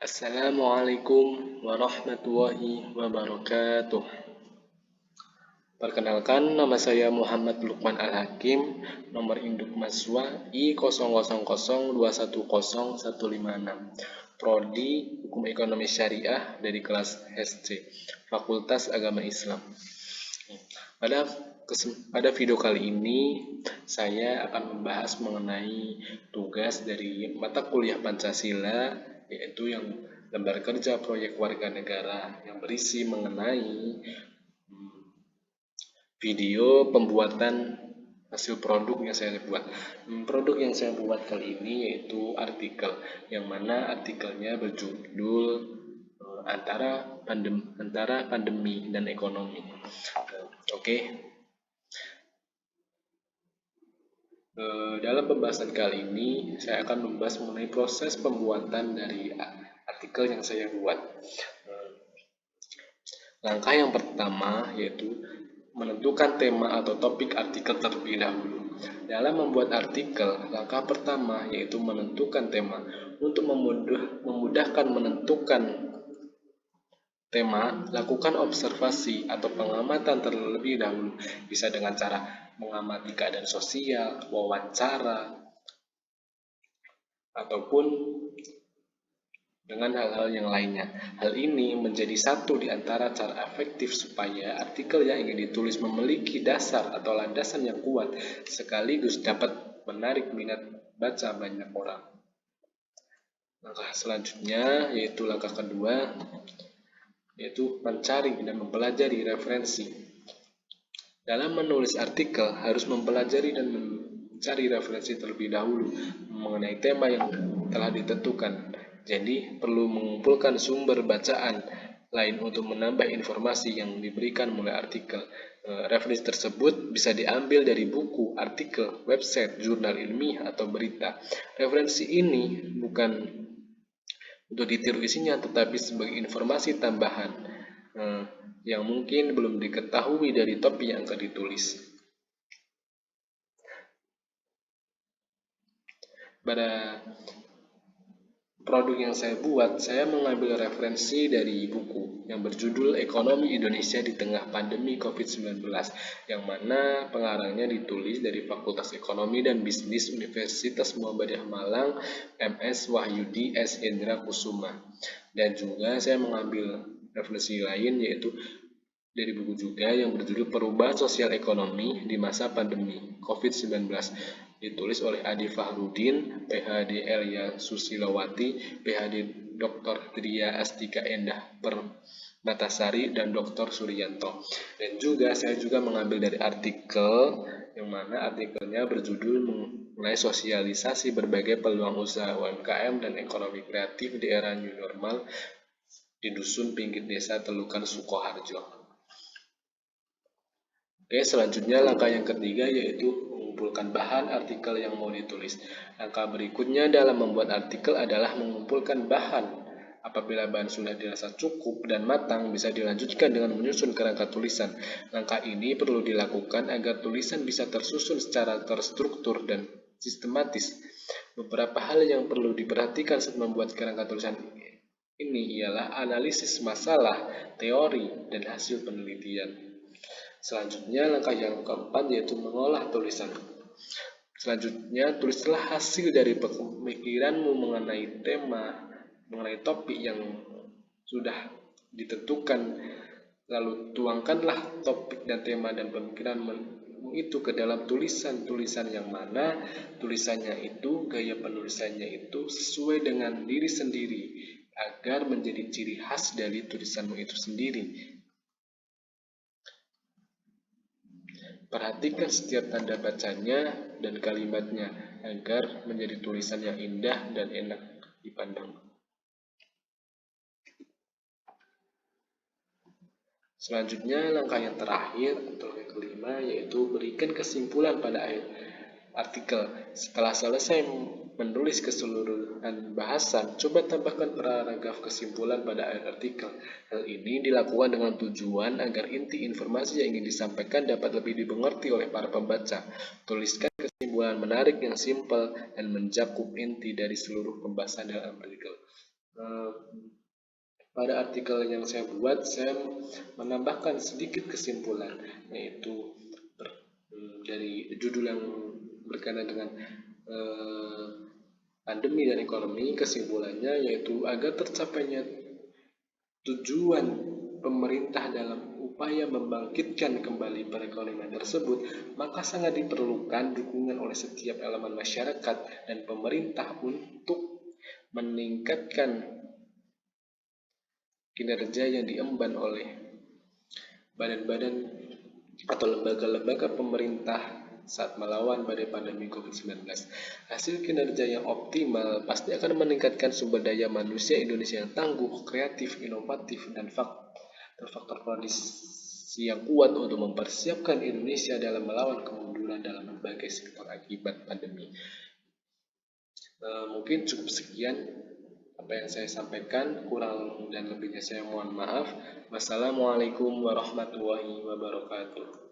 Assalamualaikum warahmatullahi wabarakatuh. Perkenalkan, nama saya Muhammad Lukman Al-Hakim, nomor induk mahasiswa I0002101556, Prodi Hukum Ekonomi Syariah dari kelas SC, Fakultas Agama Islam. Pada video kali ini, saya akan membahas mengenai tugas dari mata kuliah Pancasila, yaitu yang lembar kerja proyek warga negara yang berisi mengenai video pembuatan hasil produk yang saya buat. Produk yang saya buat kali ini yaitu artikel, yang mana artikelnya berjudul antara pandemi dan ekonomi. Oke. Dalam pembahasan kali ini, saya akan membahas mengenai proses pembuatan dari artikel yang saya buat. Langkah yang pertama yaitu menentukan tema atau topik artikel terlebih dahulu. Dalam membuat artikel, langkah pertama yaitu menentukan tema. Untuk memudahkan menentukan tema, lakukan observasi atau pengamatan terlebih dahulu, bisa dengan cara mengamati keadaan sosial, wawancara, ataupun dengan hal-hal yang lainnya. Hal ini menjadi satu di antara cara efektif supaya artikel yang ingin ditulis memiliki dasar atau landasan yang kuat, sekaligus dapat menarik minat baca banyak orang. Langkah selanjutnya, yaitu langkah kedua, yaitu mencari dan mempelajari referensi. Dalam menulis artikel, harus mempelajari dan mencari referensi terlebih dahulu mengenai tema yang telah ditentukan. Jadi, perlu mengumpulkan sumber bacaan lain untuk menambah informasi yang diberikan mulai artikel. Referensi tersebut bisa diambil dari buku, artikel, website, jurnal ilmiah, atau berita. Referensi ini bukan untuk ditiru isinya, tetapi sebagai informasi tambahan yang mungkin belum diketahui dari topik yang akan ditulis. Pada produk yang saya buat, saya mengambil referensi dari buku yang berjudul Ekonomi Indonesia di Tengah Pandemi COVID-19, yang mana pengarangnya ditulis dari Fakultas Ekonomi dan Bisnis Universitas Muhammadiyah Malang, MS Wahyudi S. Hendra Kusuma. Dan juga saya mengambil referensi lain, yaitu dari buku juga yang berjudul Perubahan Sosial Ekonomi di Masa Pandemi COVID-19, ditulis oleh Adi Fahrudin, PhD Elia Susilowati, PhD Dr. Tria Astika Endah Permatasari, dan Dr. Suryanto. Dan juga saya juga mengambil dari artikel, yang mana artikelnya berjudul mengenai sosialisasi berbagai peluang usaha UMKM dan ekonomi kreatif di era new normal di dusun pinggir desa Telukan Sukoharjo. Oke, selanjutnya langkah yang ketiga yaitu mengumpulkan bahan artikel yang mau ditulis. Langkah berikutnya dalam membuat artikel adalah mengumpulkan bahan. Apabila bahan sudah dirasa cukup dan matang, bisa dilanjutkan dengan menyusun kerangka tulisan. Langkah ini perlu dilakukan agar tulisan bisa tersusun secara terstruktur dan sistematis. Beberapa hal yang perlu diperhatikan saat membuat kerangka tulisan ini ialah analisis masalah, teori, dan hasil penelitian. Selanjutnya, langkah yang keempat yaitu mengolah tulisan. Selanjutnya, tulislah hasil dari pemikiranmu mengenai tema, mengenai topik yang sudah ditentukan. Lalu tuangkanlah topik dan tema dan pemikiranmu itu ke dalam tulisan-tulisan yang mana tulisannya itu, gaya penulisannya itu sesuai dengan diri sendiri agar menjadi ciri khas dari tulisanmu itu sendiri. Perhatikan setiap tanda bacanya dan kalimatnya agar menjadi tulisan yang indah dan enak dipandang. Selanjutnya, langkah yang terakhir atau yang kelima yaitu berikan kesimpulan pada akhir artikel. Setelah selesai menulis keseluruhan bahasan, coba tambahkan paragraf kesimpulan pada akhir artikel. Hal ini dilakukan dengan tujuan agar inti informasi yang ingin disampaikan dapat lebih dimengerti oleh para pembaca. Tuliskan kesimpulan menarik yang simpel dan mencakup inti dari seluruh pembahasan dalam artikel. Eh, pada artikel yang saya buat, saya menambahkan sedikit kesimpulan, yaitu dari judul yang berkaitan dengan eh, pandemi dan ekonomi. Kesimpulannya yaitu agar tercapainya tujuan pemerintah dalam upaya membangkitkan kembali perekonomian tersebut, maka sangat diperlukan dukungan oleh setiap elemen masyarakat dan pemerintah untuk meningkatkan kinerja yang diemban oleh badan-badan atau lembaga-lembaga pemerintah saat melawan badai pandemi COVID-19. Hasil kinerja yang optimal pasti akan meningkatkan sumber daya manusia Indonesia yang tangguh, kreatif, inovatif, dan faktor koordinasi yang kuat untuk mempersiapkan Indonesia dalam melawan kemunduran dalam berbagai sektor akibat pandemi. Mungkin cukup sekian apa yang saya sampaikan, kurang dan lebihnya saya mohon maaf. Wassalamualaikum warahmatullahi wabarakatuh.